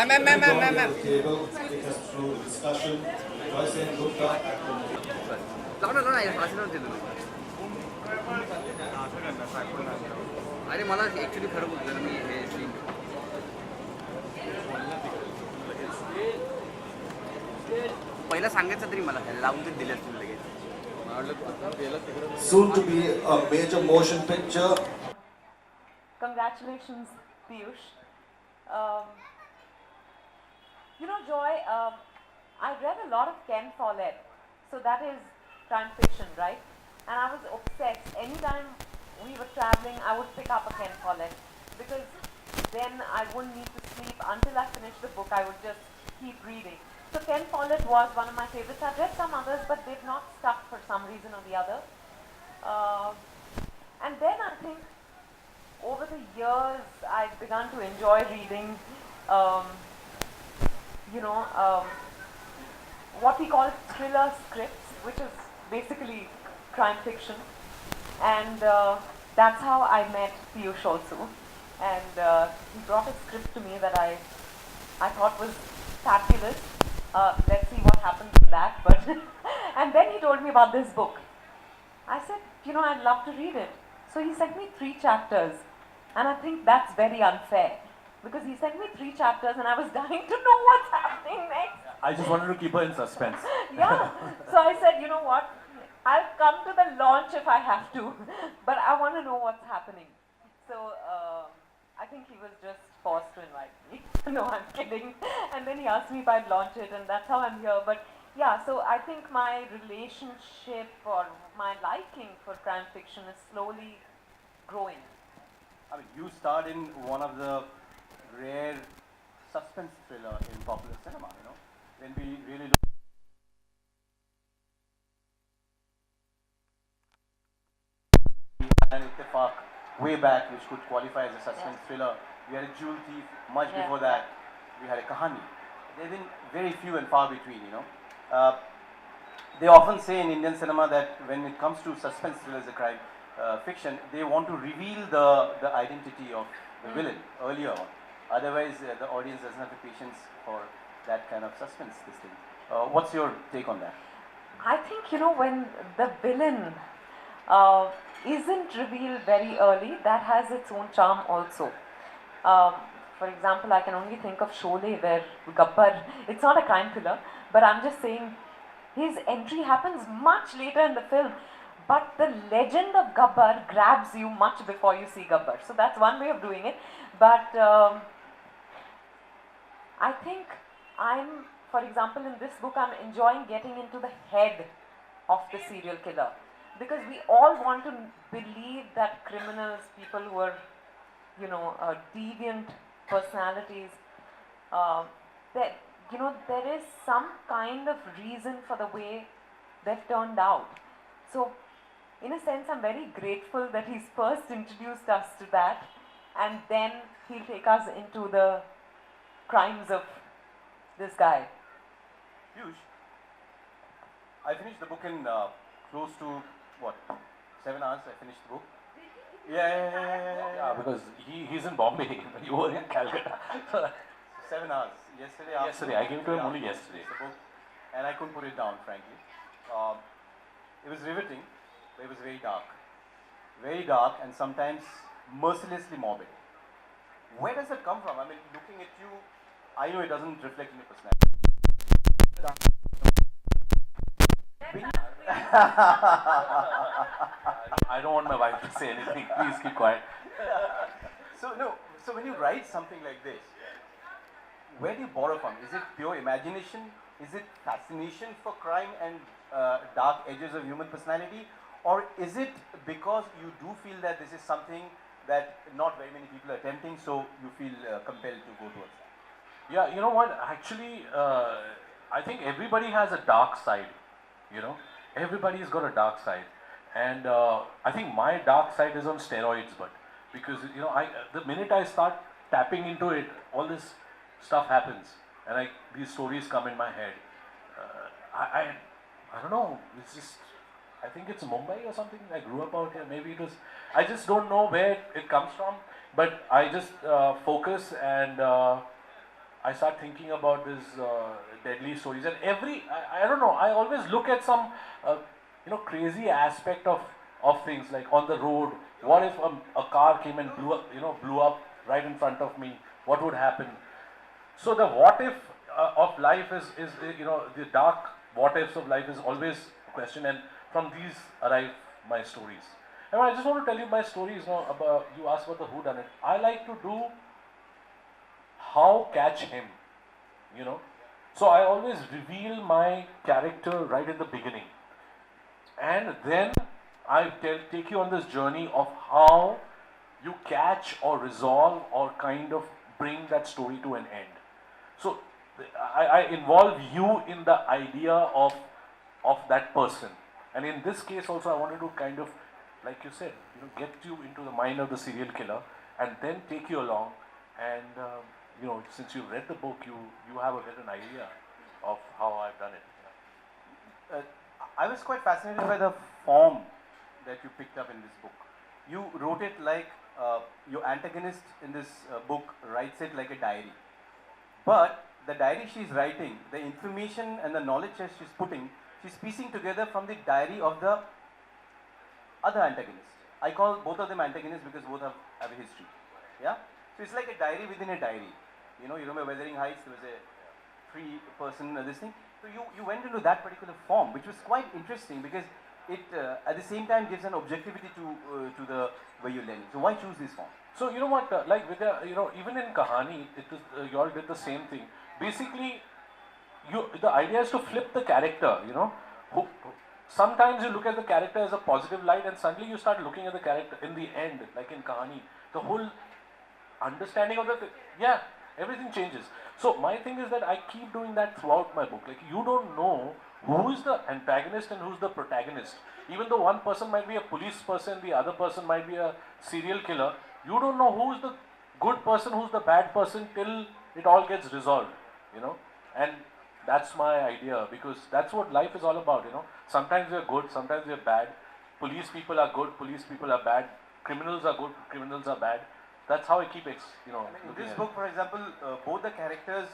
Ma'am. Table, take us through the discussion. Joyce Gupta. अरे मला actually खरं बोलतो ना मी हे सीन पहिला सांगायचं तरी मला लावून ते दिले असतील लगेच. Soon to be a major motion picture. Congratulations, Piyush. You know, Joy, I read a lot of Ken Follett, so that is crime fiction, right? And I was obsessed. Anytime we were traveling, I would pick up a Ken Follett because then I wouldn't need to sleep until I finished the book. I would just keep reading. So Ken Follett was one of my favorites. I've read some others, but they've not stuck for some reason or the other. And then I think over the years, I've begun to enjoy reading, what we call thriller scripts, which is basically crime fiction. And that's how I met Piyush also. And he brought a script to me that I thought was fabulous. Let's see what happens to that. But and then he told me about this book. I said, I'd love to read it. So he sent me 3 chapters. And I think that's very unfair. Because he sent me 3 chapters and I was dying to know what's happening next. I just wanted to keep her in suspense. Yeah. So I said, you know what? I'll come to the launch if I have to. But I want to know what's happening. So I think he was just forced to invite me. No, I'm kidding. And then he asked me if I'd launch it, and that's how I'm here. But yeah, so I think my relationship or my liking for crime fiction is slowly growing. I mean, you starred in one of the rare suspense thriller in popular cinema, when we really look at an Ittifaq way back, which could qualify as a suspense thriller. We had a Jewel Thief much before that. We had a Kahani. There have been very few and far between, They often say in Indian cinema that when it comes to suspense thrillers, a crime fiction, they want to reveal the identity of the villain earlier on. Otherwise, the audience doesn't have the patience for that kind of suspense. This thing. What's your take on that? I think, when the villain isn't revealed very early, that has its own charm also. For example, I can only think of Sholay, where Gabbar, it's not a crime thriller, but I'm just saying his entry happens much later in the film. But the legend of Gabbar grabs you much before you see Gabbar. So that's one way of doing it. But I think for example, in this book, I'm enjoying getting into the head of the serial killer. Because we all want to believe that criminals, people who are, deviant personalities, that, there is some kind of reason for the way they've turned out. So, in a sense, I'm very grateful that he's first introduced us to that, and then he'll take us into the crimes of this guy. Piyush, I finished the book in close to, 7 hours I finished the book. Yeah, because he's in Bombay, but you were in Calcutta. 7 hours. Yesterday, I gave it to him only yesterday. The book, and I couldn't put it down, frankly. It was riveting, but it was very dark. Very dark and sometimes mercilessly morbid. Where does that come from? I mean, looking at you, I know it doesn't reflect in your personality. I don't want my wife to say anything. Please keep quiet. So when you write something like this, where do you borrow from? Is it pure imagination? Is it fascination for crime and dark edges of human personality? or is it because you do feel that this is something that not very many people are attempting, so you feel compelled to go towards that? Yeah, you know what? Actually, I think everybody has a dark side. You know, everybody's got a dark side, and I think my dark side is on steroids. But because you know, the minute I start tapping into it, all this stuff happens, and these stories come in my head. I don't know. It's just I think it's Mumbai or something. I grew up out here. Maybe it was. I just don't know where it comes from. But I just focus and I start thinking about these deadly stories. And I don't know. I always look at some crazy aspect of things like on the road. What if a car came and blew up right in front of me? What would happen? So the what if of life is the dark what ifs of life is always a question, and from these arrive my stories. And I just want to tell you my stories. About you asked about the who done it. I like to do how catch him. So I always reveal my character right in the beginning, and then I take you on this journey of how you catch or resolve or kind of bring that story to an end. So I involve you in the idea of that person, and in this case also I wanted to kind of, like you said, get you into the mind of the serial killer, and then take you along, and since you've read the book, you have a bit an idea of how I've done it. I was quite fascinated by the form that you picked up in this book. You wrote it like your antagonist in this book writes it like a diary. But the diary she's writing, the information and the knowledge that she's putting, she's piecing together from the diary of the other antagonist. I call both of them antagonists because both have a history. Yeah? So it's like a diary within a diary. You remember Wuthering Heights, there was a three-person this thing. So you went into that particular form, which was quite interesting because it at the same time gives an objectivity to the way you're learning. So why choose this form? So you know what, like with the, even in Kahani, it is you all did the same thing. Basically, the idea is to flip the character. Sometimes you look at the character as a positive light, and suddenly you start looking at the character in the end, like in Kahani, the whole understanding of everything changes. So my thing is that I keep doing that throughout my book. Like you don't know who is the antagonist and who's the protagonist. Even though one person might be a police person, the other person might be a serial killer, you don't know who's the good person, who's the bad person till it all gets resolved, And that's my idea, because that's what life is all about, Sometimes we're good, sometimes we're bad. Police people are good, police people are bad. Criminals are good, criminals are bad. That's how I keep it, In this book, for example, both the characters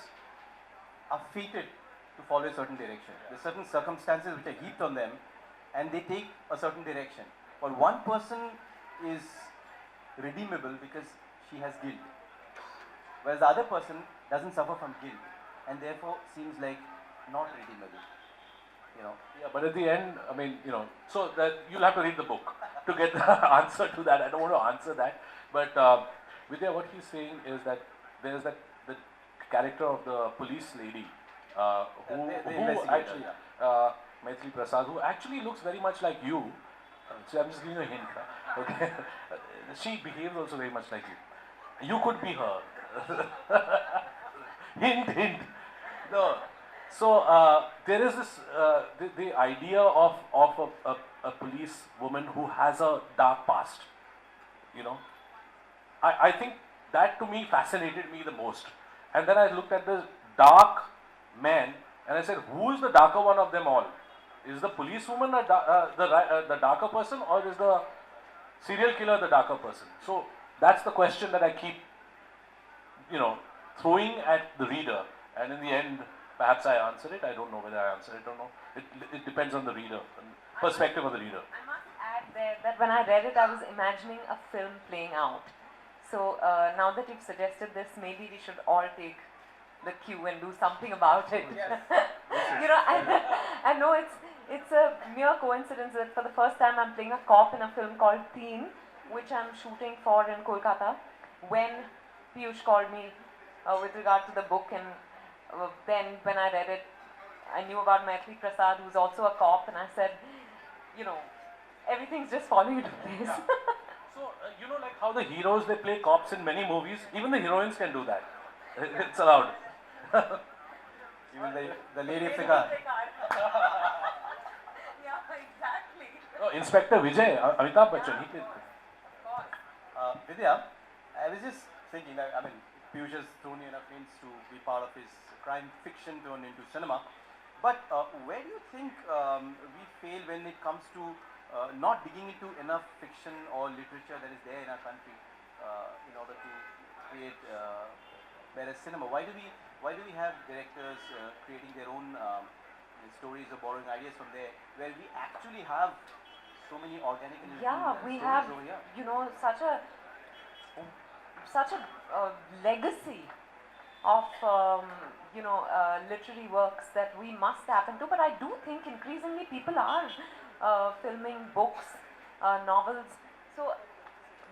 are fated to follow a certain direction. There are certain circumstances which are heaped on them, and they take a certain direction. But one person is redeemable because she has guilt, whereas the other person doesn't suffer from guilt, and therefore seems like not redeemable. Yeah, but at the end, so that you'll have to read the book to get the answer to that. I don't want to answer that, but Vidya, what he's saying is that there's the character of the police lady who actually, Maithili Prasad, who actually looks very much like you. So I'm just giving you a hint. Okay, she behaves also very much like you. You could be her. Hint. No. So there is this the idea of a police woman who has a dark past. I think that to me fascinated me the most. And then I looked at the dark man and I said, who is the darker one of them all? Is the policewoman the darker person, or is the serial killer the darker person? So that's the question that I keep, throwing at the reader. And in the end, perhaps I answer it. I don't know whether I answer it or no. It depends on the reader, perspective of the reader. I must add there that when I read it, I was imagining a film playing out. So now that you've suggested this, maybe we should all take the cue and do something about it. Yes. I know it's a mere coincidence that for the first time I'm playing a cop in a film called Teen, which I'm shooting for in Kolkata. When Piyush called me with regard to the book, and then when I read it, I knew about Maithili Prasad, who's also a cop, and I said, everything's just falling into place. So, you know, like how the heroes they play cops in many movies, even the heroines can do that. It's allowed. Even the lady figure. Yeah, exactly. Oh, Inspector Vijay, Amitabh Bachchan, he played. Vidya, I was just thinking that, I mean, Piyush has thrown you enough hints to be part of his crime fiction turned into cinema. But where do you think we fail when it comes to not digging into enough fiction or literature that is there in our country in order to create better cinema? Why do we have directors creating their own stories or borrowing ideas from there, where we actually have so many organic and Yeah, we stories have, over here? you know, such a legacy of literary works that we must tap into. But I do think increasingly people are filming books, novels. So,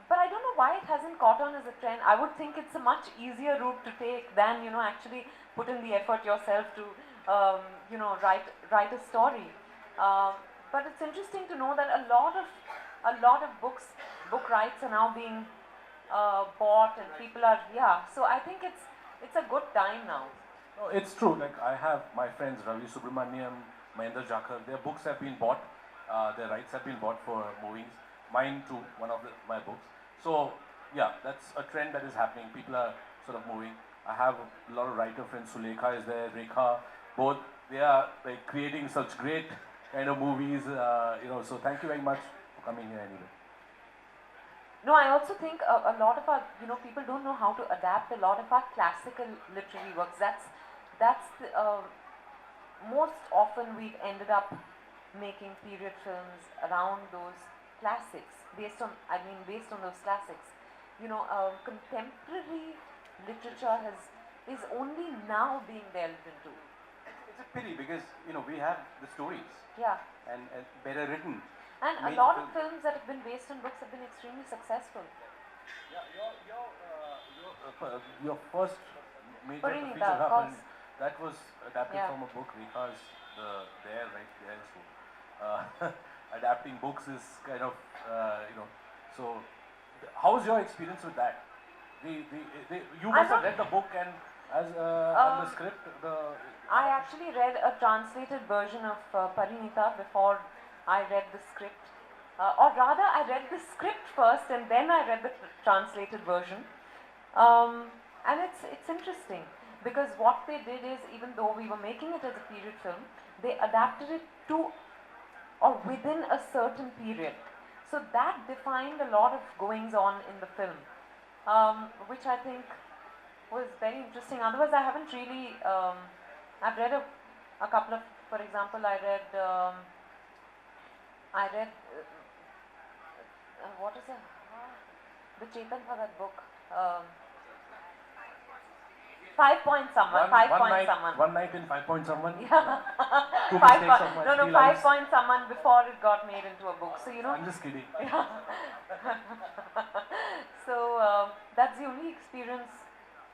but I don't know why it hasn't caught on as a trend. I would think it's a much easier route to take than actually put in the effort yourself to write a story. But it's interesting to know that a lot of book rights are now being bought, and people are, yeah. So I think it's a good time now. No, it's true. Like I have my friends Ravi Subramaniam, Mahendra Jakar. Their books have been bought. Their rights have been bought for movies. Mine too. One of my books. So yeah, that's a trend that is happening. People are sort of moving. I have a lot of writer friends. Sulekha is there. Rekha. Both they are like creating such great kind of movies. So thank you very much for coming here anyway. No, I also think a lot of our, people don't know how to adapt a lot of our classical literary works. That's most often we've ended up making period films around those classics, based on those classics. Contemporary literature is only now being delved into. It's a pity because we have the stories Yeah. and better written. And a made lot of films. films that have been based on books have been extremely successful. Your first major Parinita, feature, of course. that was adapted Yeah. from a book. Rekha's there, right there. So adapting books is kind of So, how's your experience with that? You must have read the book and and the script. I actually read a translated version of Parinita before I read the script. Or rather, I read the script first and then I read the translated version. And it's interesting because what they did is, even though we were making it as a period film, they adapted it to or within a certain period. So that defined a lot of goings on in the film, which I think was very interesting. Otherwise, I haven't really. I've read a couple of, for example, I read what is the Chetan Bhagat book? 5 Point Someone. One night in 5 Point Someone. Yeah. Two Five mistakes point, of my no, 3 5 lives. Point Someone before it got made into a book. So I'm just kidding. Yeah. So that's the only experience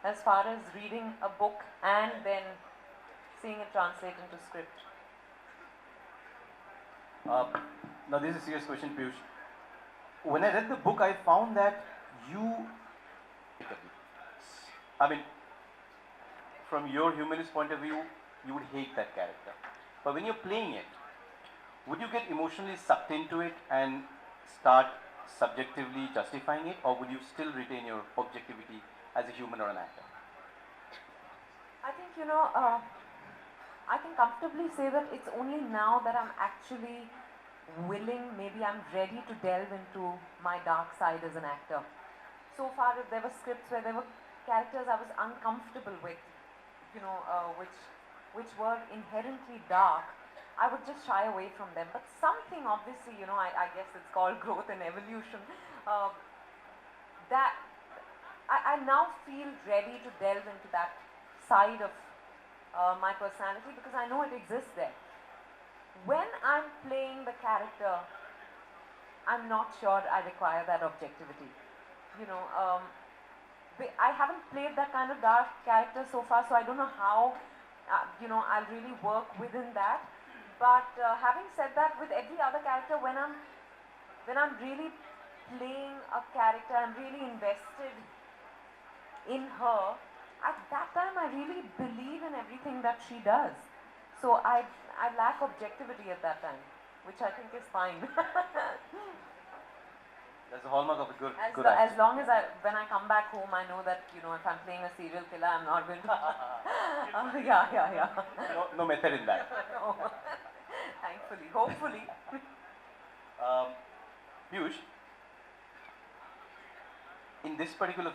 as far as reading a book and then seeing it translate into script. Now this is a serious question, Piyush. When I read the book, I found that from your humanist point of view, you would hate that character. But when you're playing it, would you get emotionally sucked into it and start subjectively justifying it, or would you still retain your objectivity as a human or an actor? I think, I can comfortably say that it's only now that I'm actually willing, maybe I'm ready to delve into my dark side as an actor. So far, if there were scripts where there were characters I was uncomfortable with, which were inherently dark, I would just shy away from them. But something, obviously, I guess it's called growth and evolution, that I now feel ready to delve into that side of my personality because I know it exists there. When I'm playing the character, I'm not sure I require that objectivity. I haven't played that kind of dark character so far, so I don't know how, I'll really work within that. But having said that, with every other character, when I'm when I'm really playing a character, I'm really invested in her, at that time I really believe in everything that she does. So I lack objectivity at that time, which I think is fine. That's the hallmark of a good As actor. long as when I come back home, I know that, you know, if I'm playing a serial killer, I'm not going to. Yeah. No method in that. No. Thankfully, hopefully. Piyush, in this particular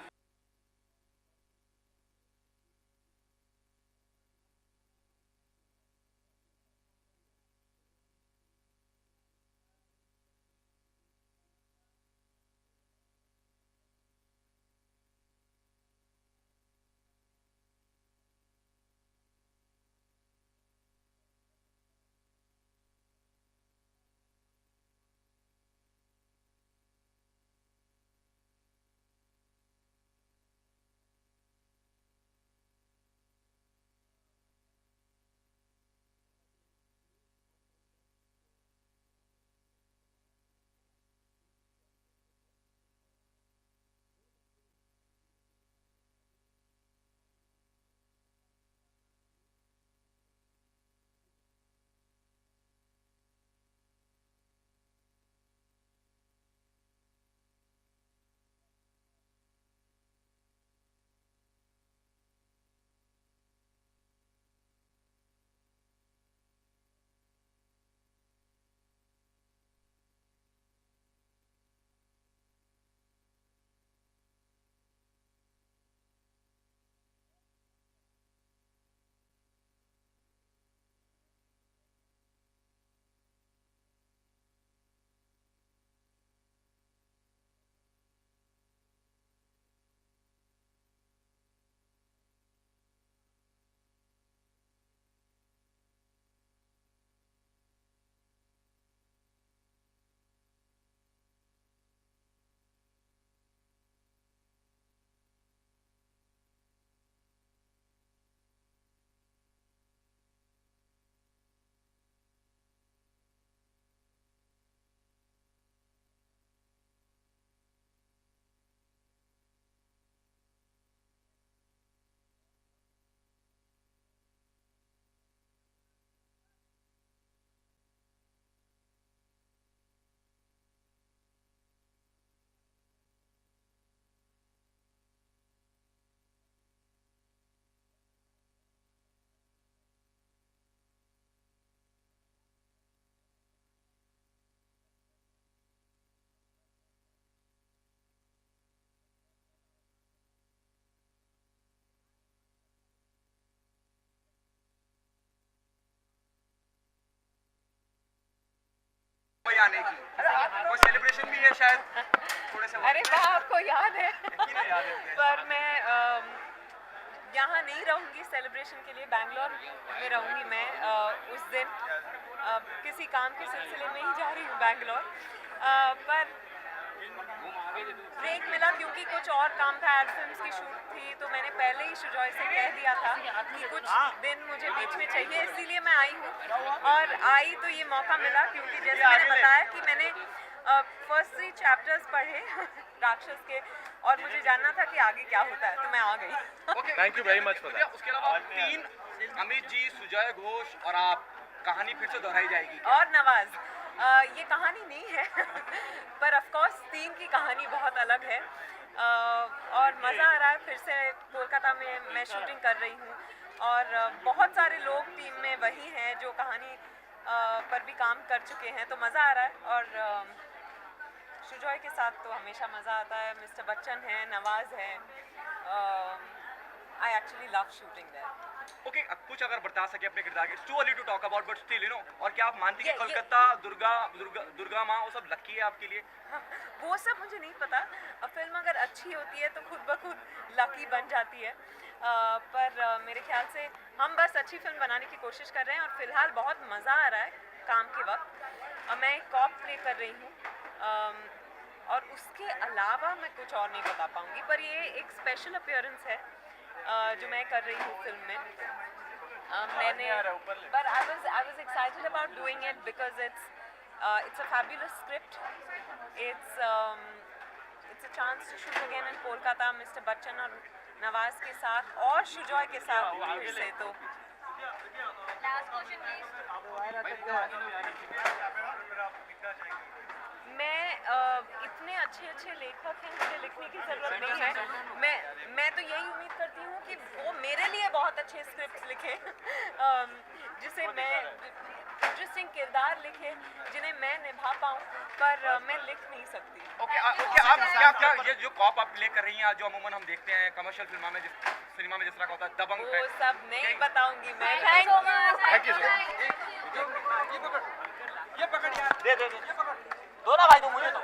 कोई आने की वो celebration भी है शायद थोड़े से अरे वाह, आपको याद है। नहीं याद है पर मैं यहाँ नहीं रहूँगी सेलिब्रेशन के लिए, बैंगलोर में रहूँगी मैं उस दिन। किसी काम के सिलसिले में ही जा रही हूँ बैंगलोर, पर ब्रेक मिला क्योंकि कुछ और काम था, एड फिल्म्स की शूट थी, तो मैंने पहले ही शुजॉय से कह दिया था कि कुछ दिन मुझे बीच में चाहिए, इसीलिए मैं आई हूँ। और आई तो ये मौका मिला क्योंकि जैसे मैंने बताया कि मैंने फर्स्ट 3 चैप्टर्स पढ़े राक्षस के, और मुझे जानना था कि आगे क्या होता है, तो मैं आ गई। Thank you very much for that. उसके अलावा 3 अमित जी, सुजय घोष और आप, कहानी फिर से दोहराई जाएगी और नवाज, ये कहानी नहीं है पर ऑफ कोर्स 3 की कहानी बहुत अलग है, और मज़ा आ रहा है। फिर से कोलकाता में मैं शूटिंग कर रही हूँ, और बहुत सारे लोग टीम में वही हैं जो कहानी पर भी काम कर चुके हैं, तो मज़ा आ रहा है। और शुजॉय के साथ तो हमेशा मज़ा आता है, मिस्टर बच्चन है, नवाज है, I actually love shooting there. Okay, कुछ अगर बता सके अपने किरदार के, too early to talk about but still you know, और क्या आप मानती हैं कि कोलकाता दुर्गा माँ वो सब लकी है आपके लिए? वो सब मुझे नहीं पता, फिल्म अगर अच्छी होती है तो खुद ब खुद लकी बन जाती है, पर मेरे ख्याल से हम बस अच्छी फिल्म बनाने की कोशिश कर रहे हैं, और फिलहाल बहुत मज़ा आ रहा है काम के वक्त। मैं एक कॉप प्ले कर रही हूँ, और उसके अलावा मैं कुछ और नहीं बता पाऊँगी, पर ये एक स्पेशल अपीयरेंस है जो मैं कर रही हूँ फिल्म में। मैंने but I was excited about doing it because it's It's a fabulous script. It's a chance to shoot again in Kolkata, Mr. Bachchan और नवाज के साथ और शुजॉय के साथ फिर से तो मैं इतने अच्छे लेखक हैं मुझे लिखने की ज़रूरत नहीं है मैं तो यही उम्मीद करती हूँ कि वो मेरे लिए बहुत अच्छे स्क्रिप्ट्स लिखे जिसे मैं इंटरेस्टिंग किरदार लिखे जिन्हें मैं निभा पाऊँ पर मैं लिख नहीं सकती ओके आप क्या ये जो कॉप आप प्ले कर रही हैं जो अमूमन हम देखते हैं कमर्शियल सिनेमा में जिस तरह का होता है दबंग वो सब नहीं बताऊंगी मैं थैंक यू ये पकड़ यार दे दो ना भाई, तो मुझे दो।